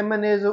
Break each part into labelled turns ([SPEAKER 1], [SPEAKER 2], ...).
[SPEAKER 1] MNAs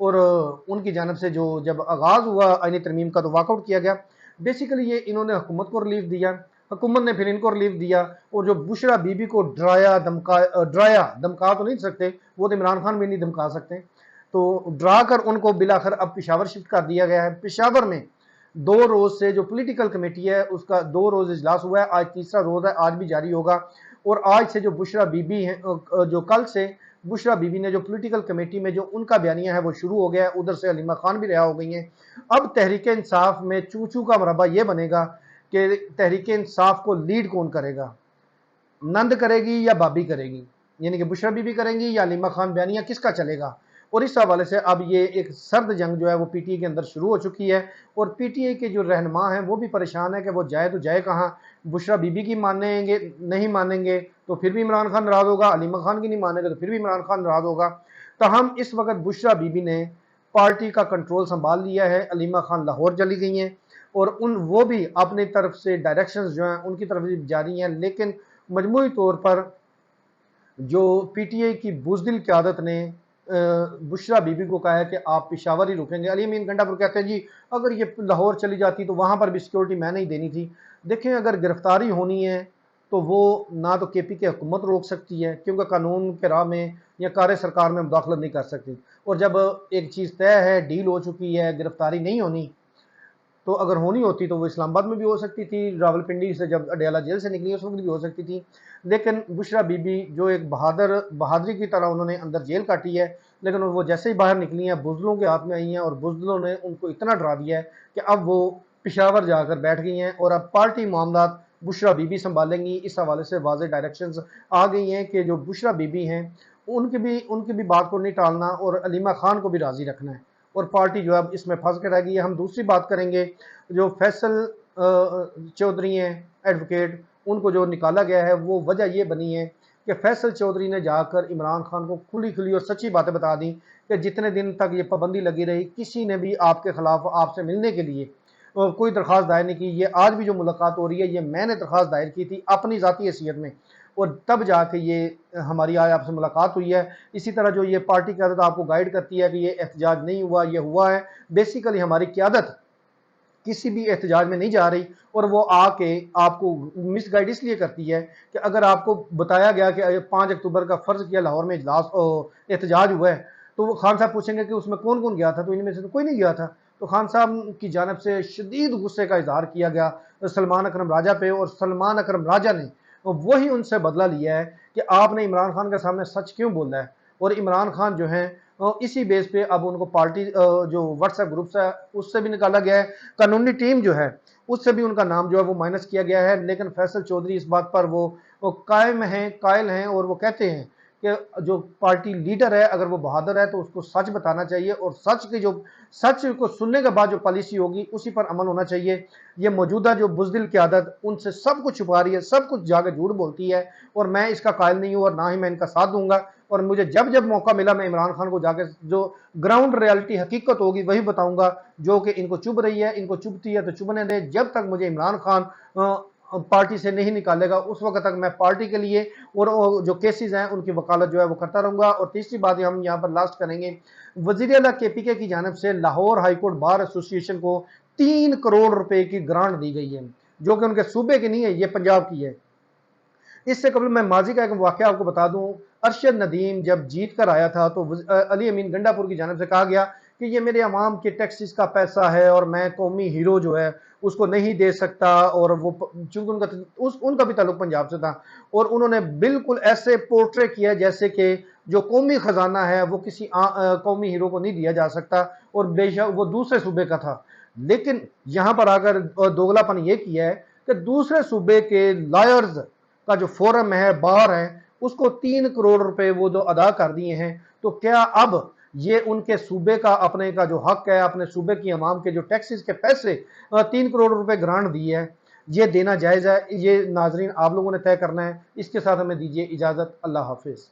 [SPEAKER 1] اور ان کی جانب سے جو جب آغاز ہوا آئینی ترمیم کا تو واک آؤٹ کیا گیا۔ بیسیکلی یہ انہوں نے حکومت کو ریلیف دیا، حکومت نے پھر ان کو ریلیف دیا، اور جو بشرا بی بی کو ڈرایا دمکا تو نہیں سکتے، وہ تو عمران خان بھی نہیں دمکا سکتے، تو ڈرا کر ان کو بلاخر اب پشاور شفٹ کر دیا گیا ہے۔ پشاور میں 2 روز سے جو پولیٹیکل کمیٹی ہے اس کا 2 روز اجلاس ہوا ہے، آج تیسرا روز ہے، آج بھی جاری ہوگا، اور آج سے جو بشرا بی بی ہیں جو کل سے بشرا بی بی نے جو پولیٹیکل کمیٹی میں جو ان کا بیانیہ ہے وہ شروع ہو گیا ہے، ادھر سے علیمہ خان بھی رہا ہو گئی ہیں۔ اب تحریک انصاف میں چوچو کا مربع یہ بنے گا کہ تحریک انصاف کو لیڈ کون کرے گا، نند کرے گی یا بابی کرے گی، یعنی کہ بشرا بی بی کریں گی یا علیمہ خان بیانیہ کس کا چلے گا۔ اور اس حوالے سے اب یہ ایک سرد جنگ جو ہے وہ پی ٹی اے کے اندر شروع ہو چکی ہے، اور پی ٹی اے کے جو رہنما ہیں وہ بھی پریشان ہے کہ وہ جائے تو جائے کہاں، بشرا بی بی کی مانیں گے نہیں مانیں گے تو پھر بھی عمران خان ناراض ہوگا، علیمہ خان کی نہیں مانیں گے تو پھر بھی عمران خان ناراض ہوگا۔ تاہم اس وقت بشرا بی بی نے پارٹی کا کنٹرول سنبھال لیا ہے، علیمہ خان لاہور چلی گئی ہیں، اور وہ بھی اپنی طرف سے ڈائریکشنز جو ہیں ان کی طرف سے جاری ہیں، لیکن مجموعی طور پر جو پی ٹی اے کی بزدل قیادت نے بشرا بی بی کو کہا ہے کہ آپ پشاور ہی رکیں گے۔ علی امین گنڈا پور کہتے ہیں جی اگر یہ لاہور چلی جاتی تو وہاں پر بھی سیکورٹی میں نہیں دینی تھی۔ دیکھیں اگر گرفتاری ہونی ہے تو وہ نہ تو کے پی کے حکومت روک سکتی ہے، کیونکہ قانون کے راہ میں یا کار سرکار میں مداخلت نہیں کر سکتی، اور جب ایک چیز طے ہے، ڈیل ہو چکی ہے، گرفتاری نہیں ہونی، تو اگر ہونی ہوتی تو وہ اسلام آباد میں بھی ہو سکتی تھی، راولپنڈی سے جب اڈیالہ جیل سے نکلی اس وقت بھی ہو سکتی تھی، لیکن بشرا بی بی جو ایک بہادری کی طرح انہوں نے اندر جیل کاٹی ہے، لیکن وہ جیسے ہی باہر نکلی ہیں بزدلوں کے ہاتھ میں آئی ہیں، اور بزدلوں نے ان کو اتنا ڈرا دیا ہے کہ اب وہ پشاور جا کر بیٹھ گئی ہیں، اور اب پارٹی معاملات بشرا بی بی سنبھالیں گی۔ اس حوالے سے واضح ڈائریکشنز آ گئی ہیں کہ جو بشرا بی بی ہیں ان کی بھی بات کو نہیں ٹالنا، اور علیمہ خان کو بھی راضی رکھنا ہے، اور پارٹی جو اب اس میں پھنس کے رہ گئی ہے۔ ہم دوسری بات کریں گے جو فیصل چودھری ہیں ایڈوکیٹ، ان کو جو نکالا گیا ہے وہ وجہ یہ بنی ہے کہ فیصل چودھری نے جا کر عمران خان کو کھلی اور سچی باتیں بتا دیں کہ جتنے دن تک یہ پابندی لگی رہی کسی نے بھی آپ کے خلاف آپ سے ملنے کے لیے کوئی درخواست دائر نہیں کی، یہ آج بھی جو ملاقات ہو رہی ہے یہ میں نے درخواست دائر کی تھی اپنی ذاتی حیثیت میں، اور تب جا کے یہ ہماری آج آپ سے ملاقات ہوئی ہے۔ اسی طرح جو یہ پارٹی قیادت آپ کو گائیڈ کرتی ہے کہ یہ احتجاج نہیں ہوا، یہ ہوا ہے، بیسیکلی ہماری قیادت کسی بھی احتجاج میں نہیں جا رہی، اور وہ آ کے آپ کو مس گائیڈ اس لیے کرتی ہے کہ اگر آپ کو بتایا گیا کہ 5 اکتوبر کا فرض کیا لاہور میں احتجاج ہوا ہے تو وہ خان صاحب پوچھیں گے کہ اس میں کون کون گیا تھا، تو ان میں سے تو کوئی نہیں گیا تھا، تو خان صاحب کی جانب سے شدید غصے کا اظہار کیا گیا سلمان اکرم راجہ پہ، اور سلمان اکرم راجہ نے وہی ان سے بدلہ لیا ہے کہ آپ نے عمران خان کے سامنے سچ کیوں بولا ہے، اور عمران خان جو ہیں اسی بیس پہ اب ان کو پارٹی جو واٹس ایپ گروپس ہے اس سے بھی نکالا گیا ہے، قانونی ٹیم جو ہے اس سے بھی ان کا نام جو ہے وہ مائنس کیا گیا ہے، لیکن فیصل چودھری اس بات پر وہ قائم ہیں، قائل ہیں، اور وہ کہتے ہیں کہ جو پارٹی لیڈر ہے اگر وہ بہادر ہے تو اس کو سچ بتانا چاہیے، اور سچ کو سننے کے بعد جو پالیسی ہوگی اسی پر عمل ہونا چاہیے۔ یہ موجودہ جو بزدل قیادت ان سے سب کچھ چھپا رہی ہے، سب کچھ جا کے جھوٹ بولتی ہے، اور میں اس کا قائل نہیں ہوں اور نہ ہی میں ان کا ساتھ دوں گا، اور مجھے جب موقع ملا میں عمران خان کو جا کے جو گراؤنڈ ریالٹی حقیقت ہوگی وہی بتاؤں گا، جو کہ ان کو چبھ رہی ہے، ان کو چبھتی ہے تو چبھنے دے، جب تک مجھے عمران خان پارٹی سے نہیں نکالے گا اس وقت تک میں پارٹی کے لیے اور جو کیسز ہیں ان کی وکالت جو ہے وہ کرتا رہوں گا۔ اور تیسری بات ہم یہاں پر لاسٹ کریں گے، وزیر اعلیٰ کے پی کے کی جانب سے لاہور ہائی کورٹ بار ایسوسی ایشن کو 3 کروڑ روپے کی گرانٹ دی گئی ہے، جو کہ ان کے صوبے کی نہیں ہے، یہ پنجاب کی ہے۔ اس سے قبل میں ماضی کا ایک واقعہ آپ کو بتا دوں، ارشد ندیم جب جیت کر آیا تھا تو علی امین گنڈا پور کی جانب سے کہا گیا کہ یہ میرے عوام کے ٹیکسز کا پیسہ ہے اور میں قومی ہیرو جو ہے اس کو نہیں دے سکتا، اور وہ چونکہ ان کا بھی تعلق پنجاب سے تھا، اور انہوں نے بالکل ایسے پورٹرے کیا جیسے کہ جو قومی خزانہ ہے وہ کسی قومی ہیرو کو نہیں دیا جا سکتا، اور بے شک وہ دوسرے صوبے کا تھا۔ لیکن یہاں پر اگر دوگلا پن یہ کیا ہے کہ دوسرے صوبے کے لائرز کا جو فورم ہے، بار ہے، اس کو 3 کروڑ روپے وہ جو ادا کر دیے ہیں، تو کیا اب یہ ان کے صوبے کا اپنے کا جو حق ہے، اپنے صوبے کی عوام کے جو ٹیکسز کے پیسے 3 کروڑ روپے گرانٹ دی ہے، یہ دینا جائز ہے؟ یہ ناظرین آپ لوگوں نے طے کرنا ہے۔ اس کے ساتھ ہمیں دیجیے اجازت، اللہ حافظ۔